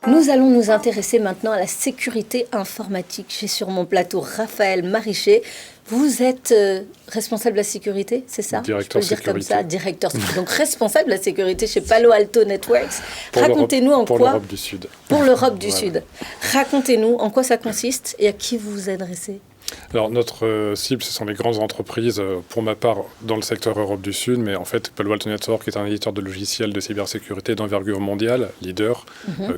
Nous allons nous intéresser maintenant à la sécurité informatique. J'ai sur mon plateau Raphaël Marichet. Vous êtes responsable de la sécurité, c'est ça? Directeur Je peux le dire comme sécurité. ça, directeur. Donc responsable de la sécurité chez Palo Alto Networks. Racontez-nous en quoi... Pour l'Europe du Sud. Pour l'Europe du Voilà. Sud. Racontez-nous en quoi ça consiste et à qui vous vous adressez. Alors notre cible, ce sont les grandes entreprises, pour ma part, dans le secteur Europe du Sud, mais en fait, Palo Alto Networks est un éditeur de logiciels de cybersécurité d'envergure mondiale, leader,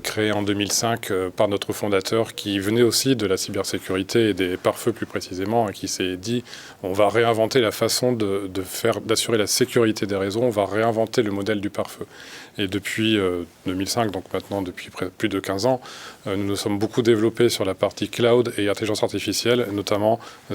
créé en 2005 par notre fondateur, qui venait aussi de la cybersécurité et des pare-feux plus précisément, et qui s'est dit, on va réinventer la façon d'assurer la sécurité des réseaux, on va réinventer le modèle du pare-feu. Et depuis 2005, donc maintenant depuis plus de 15 ans, nous nous sommes beaucoup développés sur la partie cloud et intelligence artificielle, notamment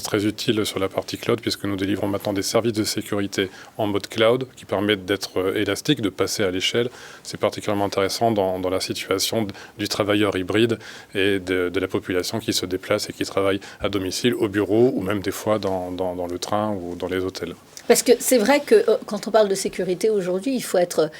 très utile sur la partie cloud, puisque nous délivrons maintenant des services de sécurité en mode cloud qui permettent d'être élastiques, de passer à l'échelle. C'est particulièrement intéressant dans la situation du travailleur hybride et de la population qui se déplace et qui travaille à domicile, au bureau ou même des fois dans le train ou dans les hôtels. Parce que c'est vrai que quand on parle de sécurité aujourd'hui, il faut être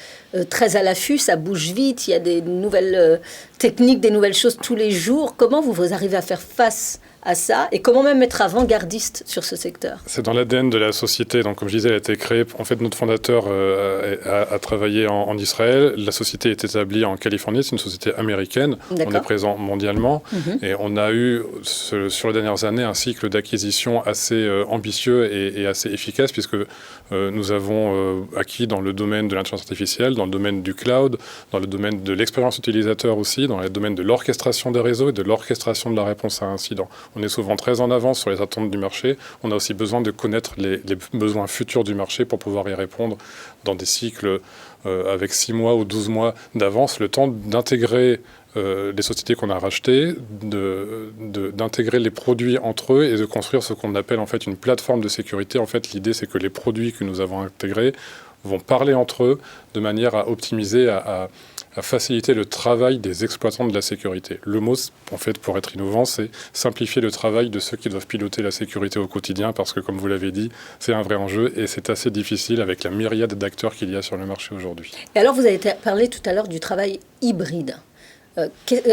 très à l'affût, ça bouge vite, il y a des nouvelles techniques, des nouvelles choses tous les jours. Comment vous arrivez à faire face à ça et comment même être avant-gardiste sur ce secteur? C'est dans l'ADN de la société. Donc, comme je disais, elle a été créée. En fait, notre fondateur a travaillé en Israël. La société est établie en Californie. C'est une société américaine. D'accord. On est présent mondialement. Et on a eu, sur les dernières années, un cycle d'acquisition assez ambitieux et assez efficace, puisque nous avons acquis dans le domaine de l'intelligence artificielle, dans le domaine du cloud, dans le domaine de l'expérience utilisateur aussi, dans le domaine de l'orchestration des réseaux et de l'orchestration de la réponse à incident. On est souvent très en avance sur les attentes du marché. On a aussi besoin de connaître les besoins futurs du marché pour pouvoir y répondre dans des cycles avec 6 mois ou 12 mois d'avance, le temps d'intégrer les sociétés qu'on a rachetées, d'intégrer les produits entre eux et de construire ce qu'on appelle en fait une plateforme de sécurité. En fait, l'idée, c'est que les produits que nous avons intégrés vont parler entre eux de manière à optimiser, à faciliter le travail des exploitants de la sécurité. Le mot, en fait, pour être innovant, c'est simplifier le travail de ceux qui doivent piloter la sécurité au quotidien, parce que, comme vous l'avez dit, c'est un vrai enjeu et c'est assez difficile avec la myriade d'acteurs qu'il y a sur le marché aujourd'hui. Et alors, vous avez parlé tout à l'heure du travail hybride.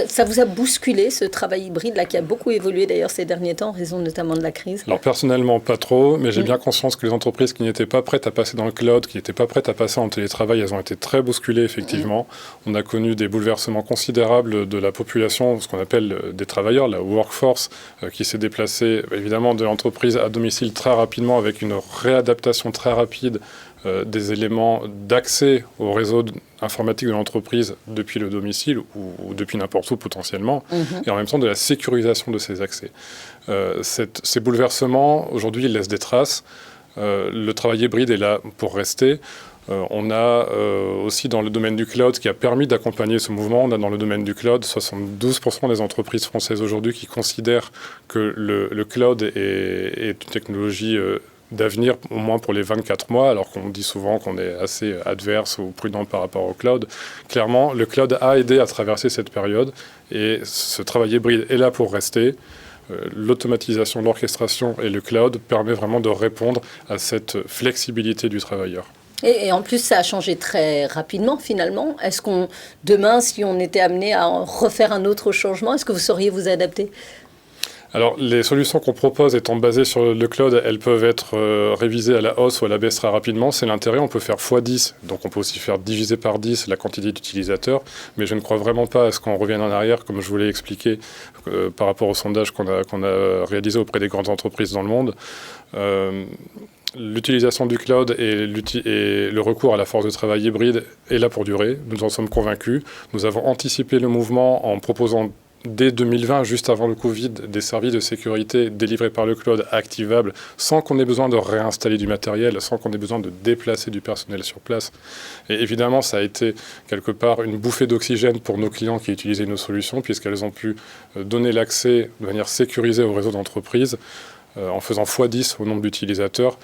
Ça vous a bousculé, ce travail hybride-là, qui a beaucoup évolué d'ailleurs ces derniers temps, en raison notamment de la crise? Alors personnellement, pas trop, mais j'ai bien conscience que les entreprises qui n'étaient pas prêtes à passer dans le cloud, qui n'étaient pas prêtes à passer en télétravail, elles ont été très bousculées, effectivement. On a connu des bouleversements considérables de la population, ce qu'on appelle des travailleurs, la workforce, qui s'est déplacée évidemment de l'entreprise à domicile très rapidement, avec une réadaptation très rapide des éléments d'accès au réseau informatique de l'entreprise depuis le domicile ou depuis n'importe où potentiellement, et en même temps de la sécurisation de ces accès. Ces bouleversements, aujourd'hui, ils laissent des traces. Le travail hybride est là pour rester. On a aussi dans le domaine du cloud qui a permis d'accompagner ce mouvement. On a dans le domaine du cloud 72% des entreprises françaises aujourd'hui qui considèrent que le cloud est une technologie d'avenir, au moins pour les 24 mois, alors qu'on dit souvent qu'on est assez adverse ou prudent par rapport au cloud. Clairement, le cloud a aidé à traverser cette période et ce travail hybride est là pour rester. L'automatisation, l'orchestration et le cloud permet vraiment de répondre à cette flexibilité du travailleur. Et en plus, ça a changé très rapidement, finalement. Est-ce demain, si on était amené à refaire un autre changement, est-ce que vous sauriez vous adapter ? Alors, les solutions qu'on propose étant basées sur le cloud, elles peuvent être révisées à la hausse ou à la baisse très rapidement. C'est l'intérêt, on peut faire x10, donc on peut aussi faire diviser par 10 la quantité d'utilisateurs. Mais je ne crois vraiment pas à ce qu'on revienne en arrière, comme je vous l'ai expliqué, par rapport au sondage qu'on a réalisé auprès des grandes entreprises dans le monde. L'utilisation du cloud et le recours à la force de travail hybride est là pour durer. Nous en sommes convaincus. Nous avons anticipé le mouvement en proposant dès 2020, juste avant le Covid, des services de sécurité délivrés par le cloud activables sans qu'on ait besoin de réinstaller du matériel, sans qu'on ait besoin de déplacer du personnel sur place. Et évidemment, ça a été quelque part une bouffée d'oxygène pour nos clients qui utilisaient nos solutions, puisqu'elles ont pu donner l'accès de manière sécurisée au réseau d'entreprise en faisant x10 au nombre d'utilisateurs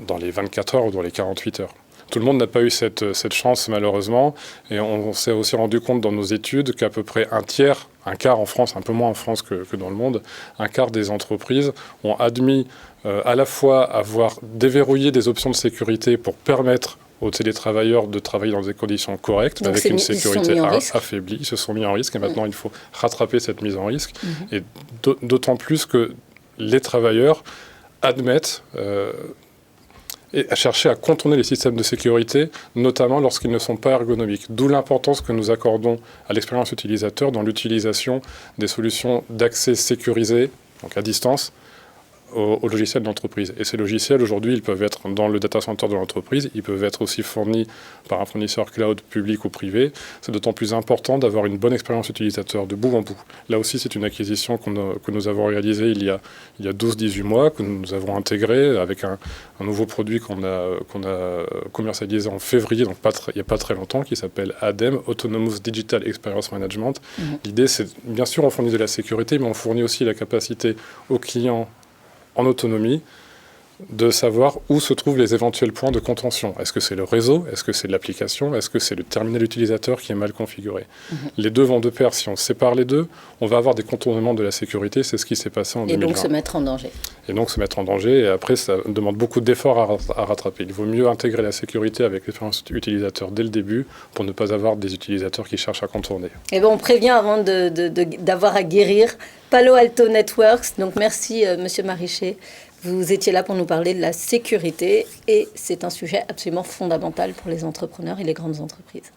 dans les 24 heures ou dans les 48 heures. Tout le monde n'a pas eu cette chance, malheureusement. Et on s'est aussi rendu compte dans nos études qu'à peu près un quart en France, un peu moins en France que dans le monde, un quart des entreprises ont admis à la fois avoir déverrouillé des options de sécurité pour permettre aux télétravailleurs de travailler dans des conditions correctes, donc avec une sécurité affaiblie. Ils se sont mis en risque et maintenant il faut rattraper cette mise en risque. Et d'autant plus que les travailleurs admettent et à chercher à contourner les systèmes de sécurité, notamment lorsqu'ils ne sont pas ergonomiques. D'où l'importance que nous accordons à l'expérience utilisateur dans l'utilisation des solutions d'accès sécurisé, donc à distance, aux logiciels de l'entreprise. Et ces logiciels, aujourd'hui, ils peuvent être dans le data center de l'entreprise, ils peuvent être aussi fournis par un fournisseur cloud public ou privé. C'est d'autant plus important d'avoir une bonne expérience utilisateur de bout en bout. Là aussi, c'est une acquisition que nous avons réalisée il y a 12-18 mois, que nous avons intégré avec un nouveau produit qu'on a commercialisé en février, donc il n'y a pas très longtemps, qui s'appelle ADEM, Autonomous Digital Experience Management. L'idée, c'est, bien sûr, on fournit de la sécurité, mais on fournit aussi la capacité aux clients en autonomie, de savoir où se trouvent les éventuels points de contention. Est-ce que c'est le réseau? Est-ce que c'est l'application? Est-ce que c'est le terminal utilisateur qui est mal configuré? Les deux vont de pair. Si on sépare les deux, on va avoir des contournements de la sécurité. C'est ce qui s'est passé en 2020. Et donc se mettre en danger. Et donc se mettre en danger. Et après, ça demande beaucoup d'efforts à rattraper. Il vaut mieux intégrer la sécurité avec l'expérience utilisateur dès le début pour ne pas avoir des utilisateurs qui cherchent à contourner. Et bien, on prévient avant d'avoir à guérir. Palo Alto Networks. Donc merci, Monsieur Marichet. Vous étiez là pour nous parler de la sécurité et c'est un sujet absolument fondamental pour les entrepreneurs et les grandes entreprises.